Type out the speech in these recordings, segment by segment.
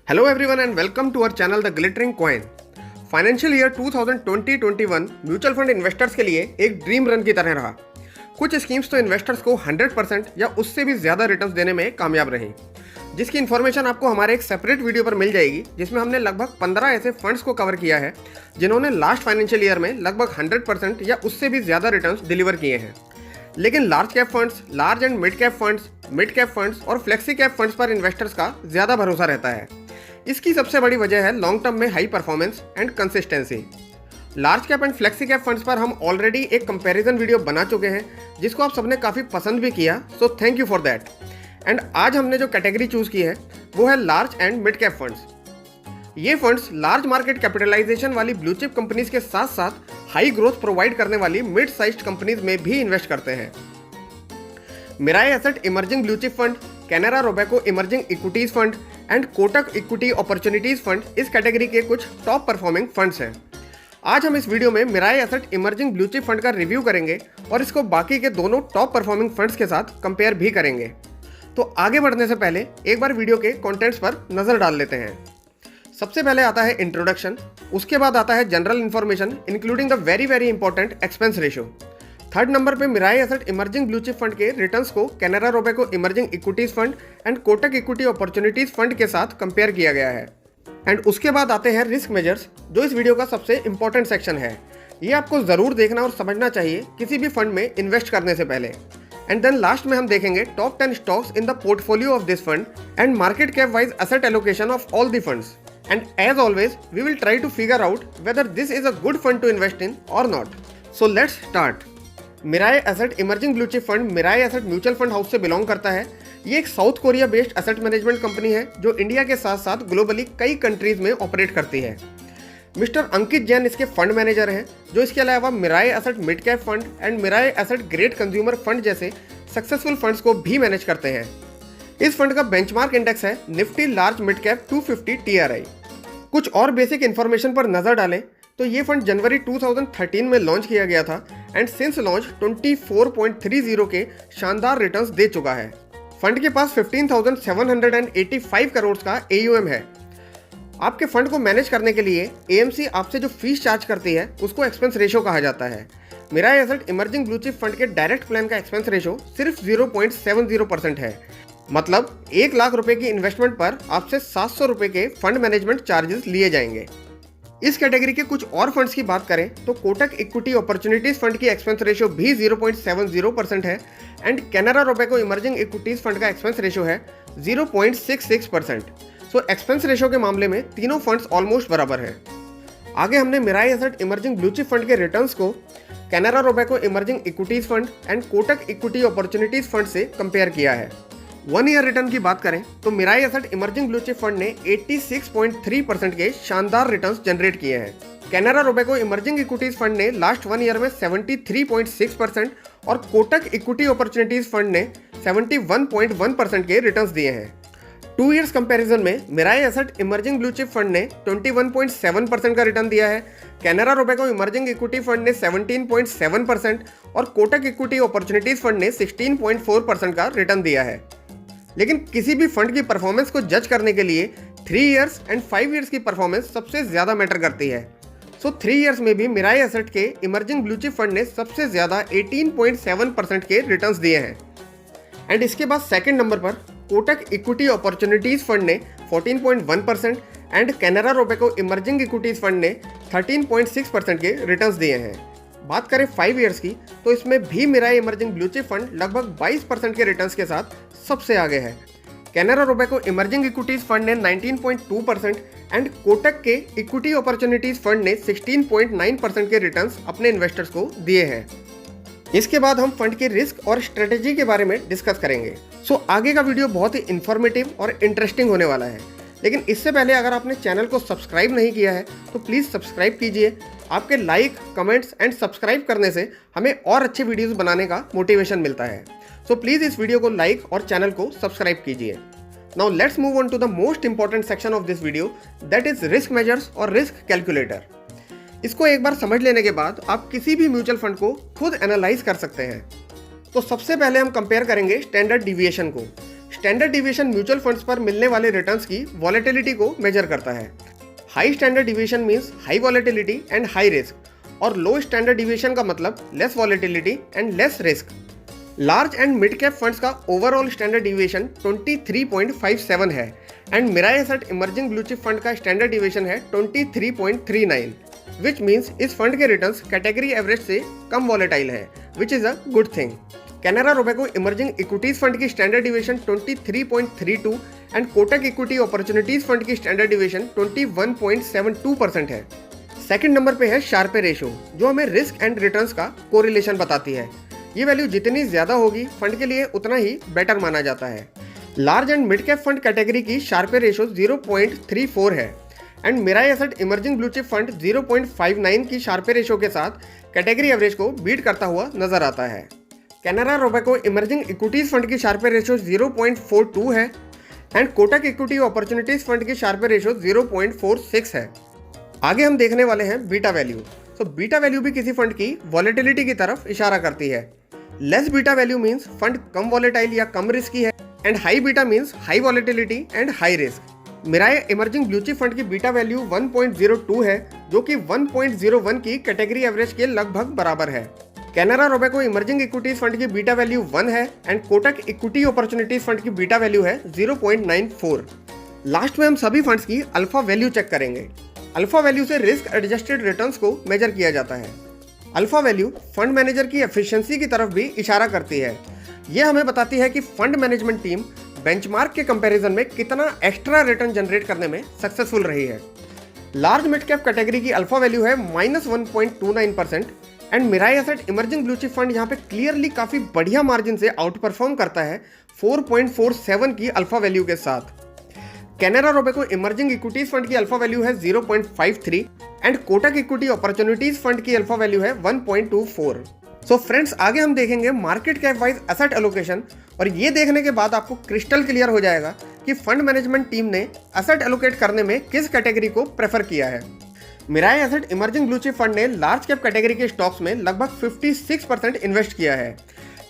Hello everyone and welcome to our channel The Glittering Coin। Financial year 2020-21 mutual fund investors के लिए एक dream run की तरह रहा। कुछ स्कीम्स तो इन्वेस्टर्स को 100% या उससे भी ज़्यादा रिटर्न्स देने में कामयाब रही, जिसकी इन्फॉर्मेशन आपको हमारे एक सेपरेट वीडियो पर मिल जाएगी, जिसमें हमने लगभग 15 ऐसे फंड्स को कवर किया है जिन्होंने लास्ट फाइनेंशियल ईयर में लगभग 100% या उससे भी ज़्यादा रिटर्न्स डिलीवर किए हैं। लेकिन large cap funds, large and mid cap funds और फ्लेक्सी कैप फंड्स पर इन्वेस्टर्स का ज़्यादा भरोसा रहता है। इसकी सबसे बड़ी वजह है लॉन्ग टर्म में high performance and consistency. Large cap and flexi cap funds पर हम ऑलरेडी एक कंपैरिजन वीडियो बना चुके हैं, जिसको आप सबने काफ़ी पसंद भी किया, so thank you for that. And आज हमने जो कैटेगरी चूज़ की है वो है large and mid cap funds. ये फंड्स लार्ज मार्केट कैपिटलाइजेशन वाली ब्लू चिप कंपनीज के साथ साथ हाई ग्रोथ प्रोवाइड करने वाली मिड साइज्ड कंपनीज में भी इन्वेस्ट करते हैं। Mirae asset emerging blue chip fund, Canara Robeco emerging equities fund and Kotak equity opportunities fund इस कैटेगरी के कुछ टॉप परफॉर्मिंग फंड्स हैं। आज हम इस वीडियो में Mirae asset emerging blue chip fund का रिव्यू करेंगे और इसको बाकी के दोनों टॉप परफॉर्मिंग फंड्स के साथ कंपेयर भी करेंगे। तो आगे बढ़ने से पहले एक बार वीडियो के कंटेंट्स पर नजर डाल लेते हैं। सबसे पहले आता है इंट्रोडक्शन, उसके बाद आता है general information including the very important expense ratio. Third number पे Mirae asset emerging blue chip fund के रिटर्न्स को Canara Robeco emerging equities fund and Kotak equity opportunities fund के साथ कंपेयर किया गया है। एंड उसके बाद आते हैं रिस्क मेजर्स, जो इस वीडियो का सबसे इंपॉर्टेंट सेक्शन है। ये आपको ज़रूर देखना और समझना चाहिए किसी भी फंड में इन्वेस्ट करने से पहले। एंड देन लास्ट में हम देखेंगे top 10 stocks in the portfolio of this fund and market cap wise asset allocation of all the funds. And as always, we will try to figure out whether this is a good fund to invest in or not. So let's start. Mirae asset emerging blue chip fund Mirae asset mutual fund house से belong करता है। ये एक South Korea based asset management company है जो India के साथ साथ ग्लोबली कई कंट्रीज में ऑपरेट करती है। मिस्टर अंकित जैन इसके फंड मैनेजर हैं, जो इसके अलावा Mirae asset mid cap fund and Mirae asset great consumer fund जैसे सक्सेसफुल फंड्स को भी मैनेज करते हैं। इस फंड का बेंचमार्क इंडेक्स है Nifty large mid cap 250 TRI। कुछ और बेसिक इन्फॉर्मेशन पर नजर डालें तो ये फंड जनवरी 2013 में लॉन्च किया गया था एंड सिंस लॉन्च 24.30 के शानदार रिटर्न्स दे चुका है। फंड के पास 15,785 करोड़ का AUM है। आपके फंड को मैनेज करने के लिए AMC आपसे जो फीस चार्ज करती है उसको एक्सपेंस रेशो कहा जाता है। Mirae asset emerging blue chip fund के डायरेक्ट प्लान का एक्सपेंस रेशो सिर्फ 0.70% है। मतलब 1 लाख रुपए की इन्वेस्टमेंट पर आपसे 700 रुपए के फंड मैनेजमेंट चार्जेस लिए जाएंगे। इस कैटेगरी के कुछ और फंड्स की बात करें तो कोटक इक्विटी अपॉर्चुनिटीज फंड की एक्सपेंस रेशियो भी 0.70% है and Canara Robeco emerging equities fund का एक्सपेंस रेशियो है 0.66%। सो एक्सपेंस रेशियो के मामले में तीनों फंड्स ऑलमोस्ट बराबर है। आगे हमने Mirae asset emerging blue chip fund के रिटर्न्स को Canara Robeco emerging equities fund and Kotak equity opportunities fund से कंपेयर किया है। 1 ईयर रिटर्न की बात करें तो Mirae asset emerging blue chip fund ने 86.3% के शानदार रिटर्न्स जनरेट किए हैं। Canara Robeco emerging equities fund ने लास्ट 1 ईयर में 73.6% और कोटक इक्विटी अपॉर्चुनिटीज फंड ने 71.1% के रिटर्न्स दिए हैं। 2 ईयर्स कंपैरिजन में Mirae asset emerging blue chip fund ने 21.7% का रिटर्न दिया है, Canara Robeco emerging equity fund ने 17.7% और कोटक इक्विटी अपॉर्चुनिटीज फंड ने 16.4% का रिटर्न दिया है। लेकिन किसी भी फंड की परफॉर्मेंस को जज करने के लिए 3 ईयर्स एंड 5 ईयर्स की परफॉर्मेंस सबसे ज़्यादा मैटर करती है। सो 3 ईयर्स में भी मिराई एसेट के इमर्जिंग ब्लू चिप फंड ने सबसे ज़्यादा 18.7% के रिटर्न्स दिए हैं। एंड इसके बाद सेकंड नंबर पर कोटक इक्विटी अपॉर्चुनिटीज फंड ने 14.1% and Canara Robeco emerging equities fund ने 13.6% के रिटर्न्स दिए हैं। बात करें 5 ईयर्स की तो इसमें भी Mirae emerging blue chip fund लगभग 22% के रिटर्न्स के साथ सबसे आगे है। Canara Robeco emerging equities fund ने 19.2% एंड कोटक के इक्विटी अपॉर्चुनिटीज फंड ने 16.9% के रिटर्न्स अपने इन्वेस्टर्स को दिए हैं। इसके बाद हम फंड के रिस्क और स्ट्रेटेजी के बारे में डिस्कस करेंगे। सो आगे का वीडियो बहुत ही इन्फॉर्मेटिव और इंटरेस्टिंग होने वाला है, लेकिन इससे पहले अगर आपने चैनल को सब्सक्राइब नहीं किया है तो प्लीज़ सब्सक्राइब कीजिए। आपके लाइक, कमेंट्स एंड सब्सक्राइब करने से हमें और अच्छे वीडियोस बनाने का मोटिवेशन मिलता है। सो प्लीज़ इस वीडियो को लाइक और चैनल को सब्सक्राइब कीजिए। Now let's move on to the most important section of this video, that is risk measures और रिस्क कैलकुलेटर। इसको एक बार समझ लेने के बाद आप किसी भी म्यूचुअल फंड को खुद एनालाइज कर सकते हैं। तो सबसे पहले हम कंपेयर करेंगे स्टैंडर्ड डिविएशन को। स्टैंडर्ड डिविएशन म्यूचुअल फंड्स पर मिलने वाले रिटर्न्स की वॉलेटिलिटी को मेजर करता है। High standard deviation means high volatility and high risk और लो स्टैंडर्ड डिविएशन का मतलब less volatility and less risk. Large and mid cap funds का ओवरऑल स्टैंडर्ड डिविएशन 23.57 है and Mirae asset emerging blue chip fund का standard deviation है 23.39, which means इस fund के returns category average से कम वॉलेटाइल है, which is a good thing. Canara Robeco emerging equities fund की standard deviation 23.32 and Kotak equity opportunities fund की standard deviation 21.72% है। सेकंड नंबर पे है शार्पे रेशो, जो हमें रिस्क एंड रिटर्न्स का कोरिलेशन बताती है। ये वैल्यू जितनी ज्यादा होगी फंड के लिए उतना ही बेटर माना जाता है। Large and mid cap fund category की शार्पे रेशो 0.34 है and Mirae asset emerging blue chip fund 0.59 की शार्पे रेशो के साथ कैटेगरी एवरेज को बीट करता हुआ नजर आता है। Canara Robeco emerging equities fund की शार्पे रेशो 0.42 है and Kotak equity opportunities fund की शार्पे रेशो 0.46 है। आगे हम देखने वाले हैं बीटा वैल्यू। तो बीटा वैल्यू भी किसी फंड की वॉलेटिलिटी की तरफ इशारा करती है। Less beta value means fund कम वॉलेटाइल या कम रिस्की है and high beta means high volatility and high risk. Mirae emerging blue chip fund की बीटा वैल्यू 1.02 है, जो कि 1.01 की कैटेगरी एवरेज के लगभग बराबर है। Canara Robeco emerging equities fund की बीटा वैल्यू 1 है and Kotak equity opportunities fund की बीटा वैल्यू है 0.94। लास्ट में हम सभी फंड्स की अल्फा वैल्यू चेक करेंगे। अल्फा वैल्यू से रिस्क एडजस्टेड रिटर्न्स को मेजर किया जाता है। अल्फा वैल्यू फंड मैनेजर की एफिशिएंसी की तरफ भी इशारा करती है। यह हमें बताती है कि फंड मैनेजमेंट टीम बेंचमार्क के कंपैरिजन में कितना एक्स्ट्रा रिटर्न जनरेट करने में सक्सेसफुल रही है। लार्ज मिड कैप कैटेगरी की अल्फा वैल्यू है -1.29% and Mirae asset emerging blue chip fund यहाँ पे क्लियरली काफी बढ़िया मार्जिन से आउट परफॉर्म करता है 4.47 की अल्फा वैल्यू के साथ। Canara Robeco emerging equities fund की अल्फा वैल्यू है 0.53 and Kotak equity opportunities fund की अल्फा वैल्यू है 1.24। सो फ्रेंड्स, आगे हम देखेंगे market cap wise asset allocation और ये देखने के बाद आपको क्रिस्टल क्लियर हो जाएगा कि फंड मैनेजमेंट टीम ने एसेट एलोकेट करने में किस कैटेगरी को प्रेफर किया है। Mirae asset emerging blue chip fund ने लार्ज कैप कैटेगरी के स्टॉक्स में लगभग 56% इन्वेस्ट किया है।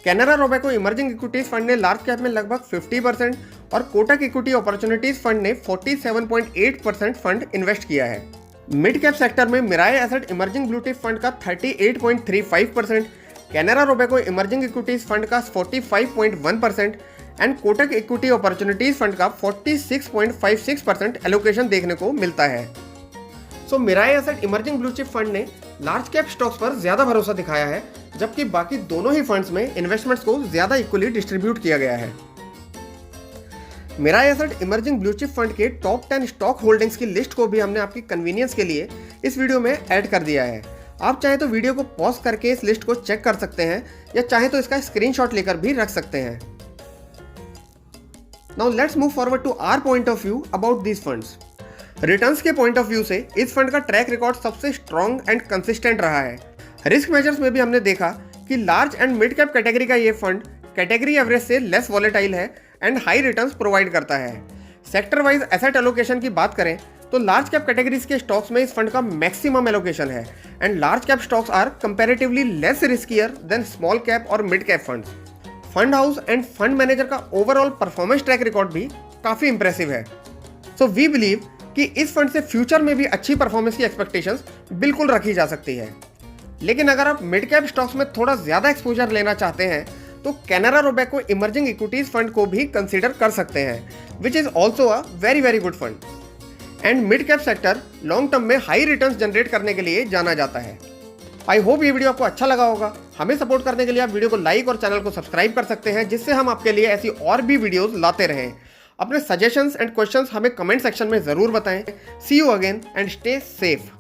Canara Robeco emerging equities fund ने लार्ज कैप में लगभग 50% और कोटक इक्विटी अपॉर्चुनिटीज फंड ने 47.8% फंड इन्वेस्ट किया है। मिड कैप सेक्टर में Mirae asset emerging blue chip fund का 38.35%, Canara Robeco emerging equities fund का 45.1% and Kotak equity opportunities fund का 46.56% एलोकेशन देखने को मिलता है। So Mirae asset emerging blue chip fund ने लार्ज कैप स्टॉक्स पर ज्यादा भरोसा दिखाया है, जबकि बाकी दोनों ही फंड्स में इन्वेस्टमेंट्स को ज्यादा इक्वली डिस्ट्रीब्यूट किया गया है। Mirae asset emerging blue chip fund के टॉप 10 स्टॉक होल्डिंग्स की लिस्ट को भी हमने आपकी कन्वीनियंस के लिए इस वीडियो में ऐड कर दिया है। आप चाहे तो वीडियो को पॉज करके इस लिस्ट को चेक कर सकते हैं या चाहे तो इसका स्क्रीनशॉट लेकर भी रख सकते हैं। Now let's move forward to our point of view about these funds. Returns के पॉइंट ऑफ व्यू से इस फंड का ट्रैक रिकॉर्ड सबसे स्ट्रॉन्ग एंड कंसिस्टेंट रहा है। रिस्क मेजर्स में भी हमने देखा कि large and mid cap category का ये फंड कैटेगरी एवरेज से लेस वॉलेटाइल है एंड हाई रिटर्न्स प्रोवाइड करता है। सेक्टर वाइज एसेट एलोकेशन की बात करें तो लार्ज कैप कैटेगरीज के स्टॉक्स में इस फंड का मैक्सिमम एलोकेशन है and large cap stocks are comparatively less riskier than small cap और mid cap funds. Fund house and fund manager का ओवरऑल परफॉर्मेंस ट्रैक रिकॉर्ड भी काफी इंप्रेसिव है। सो वी बिलीव कि इस फंड से फ्यूचर में भी अच्छी परफॉर्मेंस की एक्सपेक्टेशंस बिल्कुल रखी जा सकती है। लेकिन अगर आप मिड कैप स्टॉक्स में थोड़ा ज्यादा एक्सपोजर लेना चाहते हैं तो Canara Robeco emerging equities fund को भी कंसीडर कर सकते हैं, which is also a very good fund. And mid cap sector long term में हाई रिटर्न्स जनरेट करने के लिए जाना जाता है। आई होप ये वीडियो आपको अच्छा लगा होगा। हमें सपोर्ट करने के लिए आप वीडियो को लाइक और चैनल को सब्सक्राइब कर सकते हैं, जिससे हम आपके लिए ऐसी और भी वीडियोस लाते रहें। अपने सजेशंस एंड क्वेश्चंस हमें कमेंट सेक्शन में जरूर बताएं। See you again and stay safe.